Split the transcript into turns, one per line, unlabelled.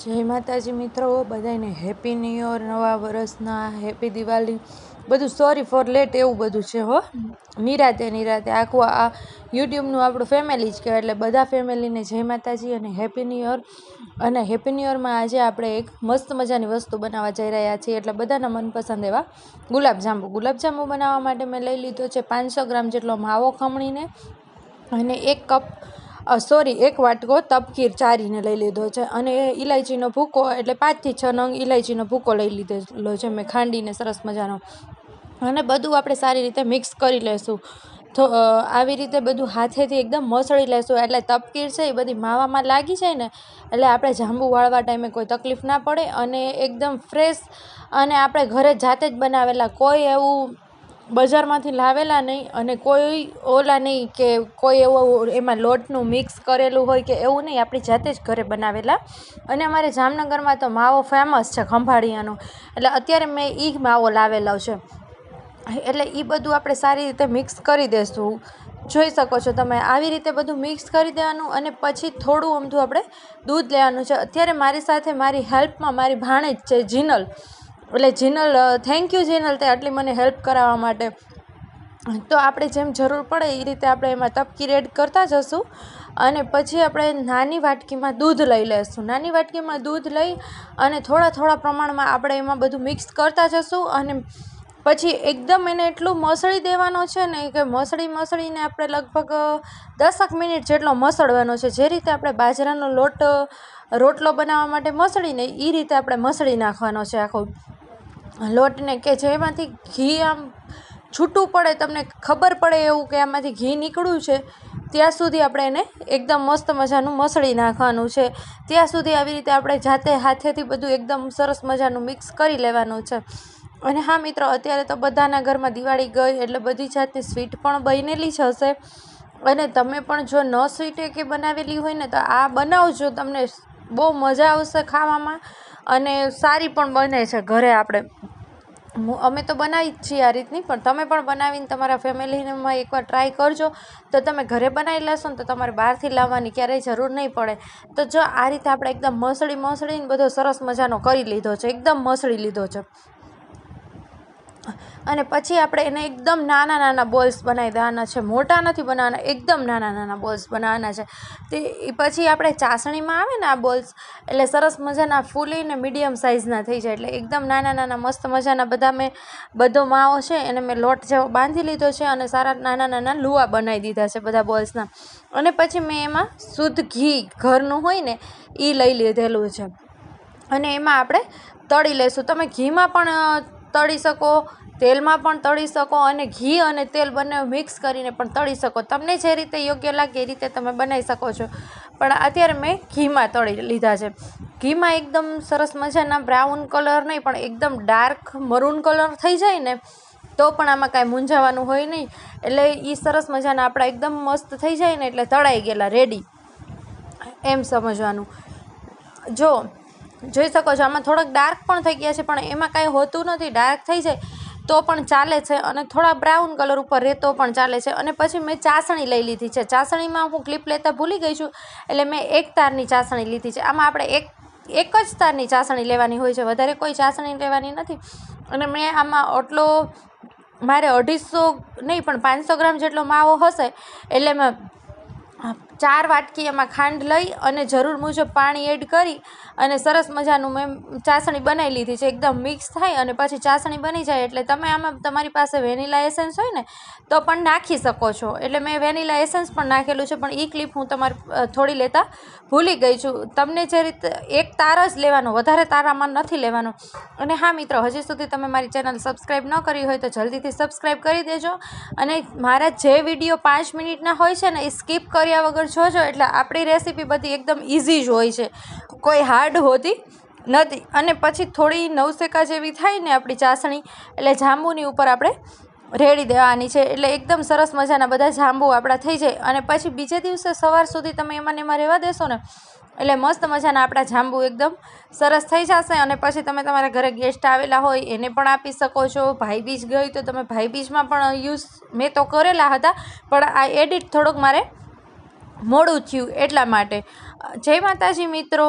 જય માતાજી મિત્રો, બધાને હેપી ન્યૂ યર, નવા વર્ષના હેપી દિવાળી, બધું સોરી ફોર લેટ એવું બધું છે હો. નિરાતે આખું આ યુટ્યુબનું આપણું ફેમિલી જ કહેવાય, એટલે બધા ફેમિલીને જય માતાજી અને હેપી ન્યૂ યર. અને હેપી ન્યૂ યરમાં આજે આપણે એક મસ્ત મજાની વસ્તુ બનાવવા જઈ રહ્યા છીએ, એટલે બધાના મનપસંદ એવા ગુલાબજાંબુ બનાવવા માટે મેં લઈ લીધો છે 500 ગ્રામ જેટલો માવો ખમણીને, અને 1 વાટકો તપકીર ચારીને લઈ લીધો છે, અને ઇલાયચીનો ભૂકો એટલે 5 થી 6 નંગ ઇલાયચીનો ભૂકો લઈ લીધેલો છે મેં ખાંડીને સરસ મજાનો. અને બધું આપણે સારી રીતે મિક્સ કરી લેશું. તો આવી રીતે બધું હાથેથી એકદમ મસળી લેશું, એટલે તપકીર છે એ બધી માવામાં લાગી જાય ને, એટલે આપણે જાંબુ વાળવા ટાઈમે કોઈ તકલીફ ના પડે, અને એકદમ ફ્રેશ અને આપણે ઘરે જાતે જ બનાવેલા, કોઈ એવું બજારમાંથી લાવેલા નહીં, અને કોઈ ઓલા નહીં કે કોઈ એવું એમાં લોટનું મિક્સ કરેલું હોય કે એવું નહીં, આપણી જાતે જ ઘરે બનાવેલા. અને અમારે જામનગરમાં તો માવો ફેમસ છે ખંભાળિયાનો, એટલે અત્યારે મેં એ માવો લાવેલો છે. એટલે એ બધું આપણે સારી રીતે મિક્સ કરી દઈશું. જોઈ શકો છો તમે, આવી રીતે બધું મિક્સ કરી દેવાનું, અને પછી થોડું અમથું આપણે દૂધ લેવાનું છે. અત્યારે મારી સાથે મારી હેલ્પમાં મારી ભાણેજ છે જીનલ, એટલે જીનલ, થેન્ક યુ જીનલ, તે આટલી મને હેલ્પ કરાવવા માટે. તો આપણે જેમ જરૂર પડે એ રીતે આપણે એમાં તપકીર એડ કરતા જશું, અને પછી આપણે નાની વાટકીમાં દૂધ લઈ લઈશું. નાની વાટકીમાં દૂધ લઈ અને થોડા પ્રમાણમાં આપણે એમાં બધું મિક્સ કરતા જશું, અને પછી એકદમ એને એટલું મસળી દેવાનો છે ને કે મસળીને આપણે લગભગ 10 મિનિટ જેટલો મસળવાનો છે. જે રીતે આપણે બાજરાનો રોટલો બનાવવા માટે મસળીને એ રીતે આપણે મસળી નાખવાનો છે આખો લોટને, કે જેમાંથી ઘી આમ છૂટું પડે, તમને ખબર પડે એવું કે આમાંથી ઘી નીકળ્યું છે, ત્યાં સુધી આપણે એને એકદમ મસ્ત મજાનું મસળી નાખવાનું છે. ત્યાં સુધી આવી રીતે આપણે જાતે હાથેથી બધું એકદમ સરસ મજાનું મિક્સ કરી લેવાનું છે. અને હા મિત્રો, અત્યારે તો બધાના ઘરમાં દિવાળી ગઈ, એટલે બધી જાતની સ્વીટ પણ બનેલી જ હશે, અને તમે પણ જો ન સ્વીટ કે બનાવેલી હોય ને તો આ બનાવજો, તમને બહુ મજા આવશે ખાવામાં, અને સારી પણ બને છે ઘરે. અમે તો બનાવી જ છીએ આ રીતની, પણ તમે પણ બનાવીને તમારા ફેમિલીમાં એકવાર ટ્રાય કરજો, તો તમે ઘરે બનાવી લેશો ને તો તમારે બહારથી લાવવાની ક્યારેય જરૂર નહીં પડે. તો જો આ રીતે આપણે એકદમ મસળીને બધો સરસ મજાનો કરી લીધો છે, એકદમ મસળી લીધો છે. અને પછી આપણે એને એકદમ નાના બોલ્સ બનાવી દેવાના છે, મોટા નથી બનાવવાના, એકદમ નાના બોલ્સ બનાવવાના છે. તે પછી આપણે ચાસણીમાં આવે ને આ બોલ્સ, એટલે સરસ મજાના ફૂલીને મીડિયમ સાઇઝના થઈ જાય, એટલે એકદમ નાના મસ્ત મજાના બધો માવો છે એને મેં લોટ જેવો બાંધી લીધો છે, અને સારા નાના લુવા બનાવી દીધા છે બધા બોલ્સના. અને પછી મેં એમાં શુદ્ધ ઘી ઘરનું હોય ને એ લઈ લીધેલું છે, અને એમાં આપણે તળી લઈશું. તમે ઘીમાં પણ તળી શકો, તેલમાં પણ તળી શકો, અને ઘી અને તેલ બંને મિક્સ કરીને પણ તળી શકો. તમને જે રીતે યોગ્ય લાગે એ રીતે તમે બનાવી શકો છો, પણ અત્યારે મેં ઘીમાં તળી લીધા છે. ઘીમાં એકદમ સરસ મજાના બ્રાઉન કલર નહીં, પણ એકદમ ડાર્ક મરૂન કલર થઈ જાય ને તો પણ આમાં કાંઈ મૂંઝાવાનું હોય નહીં. એટલે એ સરસ મજાના આપણા એકદમ મસ્ત થઈ જાય ને એટલે તળાઈ ગયેલા, રેડી એમ સમજવાનું. જોઈ શકો છો, આમાં થોડાક ડાર્ક પણ થઈ ગયા છે, પણ એમાં કાંઈ હોતું નથી, ડાર્ક થઈ જાય તો પણ ચાલે છે, અને થોડા બ્રાઉન કલર ઉપર રહેતો પણ ચાલે છે. અને પછી મેં ચાસણી લઈ લીધી છે. ચાસણીમાં હું ક્લિપ લેતા ભૂલી ગઈ છું, એટલે મેં 1 તારની ચાસણી લીધી છે. આમાં આપણે એક જ તારની ચાસણી લેવાની હોય છે, વધારે કોઈ ચાસણી લેવાની નથી. અને મેં આમાં મારે 250 નહીં પણ 500 ગ્રામ જેટલો માવો હશે, એટલે મેં 4 વાટકી એમાં ખાંડ લઈ અને જરૂર મુજબ પાણી એડ કરી અને સરસ મજાનું મેં ચાસણી બનાવી લીધી છે. એકદમ મિક્સ થાય અને પછી ચાસણી બની જાય એટલે તમે આમાં તમારી પાસે વેનીલા એસેન્સ હોય ને તો પણ નાખી શકો છો. એટલે મેં વેનીલા એસેન્સ પણ નાખેલું છે, પણ એ ક્લિપ હું તમારી થોડી લેતા ભૂલી ગઈ છું. તમને જે રીતે 1 તાર જ લેવાનો, વધારે તારામાં નથી લેવાનો. અને હા મિત્રો, હજી સુધી તમે મારી ચેનલ સબસ્ક્રાઈબ ન કરી હોય તો જલ્દીથી સબસ્ક્રાઈબ કરી દેજો, અને મારા જે વિડીયો 5 મિનિટના હોય છે ને એ સ્કીપ કર્યા વગર જોજો, એટલે આપણી રેસીપી બધી એકદમ ઇઝી જ હોય છે, કોઈ હાર્ડ હોતી નથી. અને પછી થોડી નવસેકા જેવી થાય ને આપણી ચાસણી, એટલે જાંબુની ઉપર આપણે રેડી દેવાની છે, એટલે એકદમ સરસ મજાના બધા જાંબુ આપણા થઈ જાય. અને પછી બીજે દિવસે સવાર સુધી તમે એમાં રહેવા દેશો ને એટલે મસ્ત મજાના આપણા જાંબુ એકદમ સરસ થઈ જશે. અને પછી તમે તમારા ઘરે ગેસ્ટ આવેલા હોય એને પણ આપી શકો છો. ભાઈબીજ ગઈ તો તમે ભાઈબીજમાં પણ યુઝ મેં તો કરેલા હતા, પણ આ એડિટ થોડુંક મારે મોડું થયું એટલા માટે. જય માતાજી મિત્રો.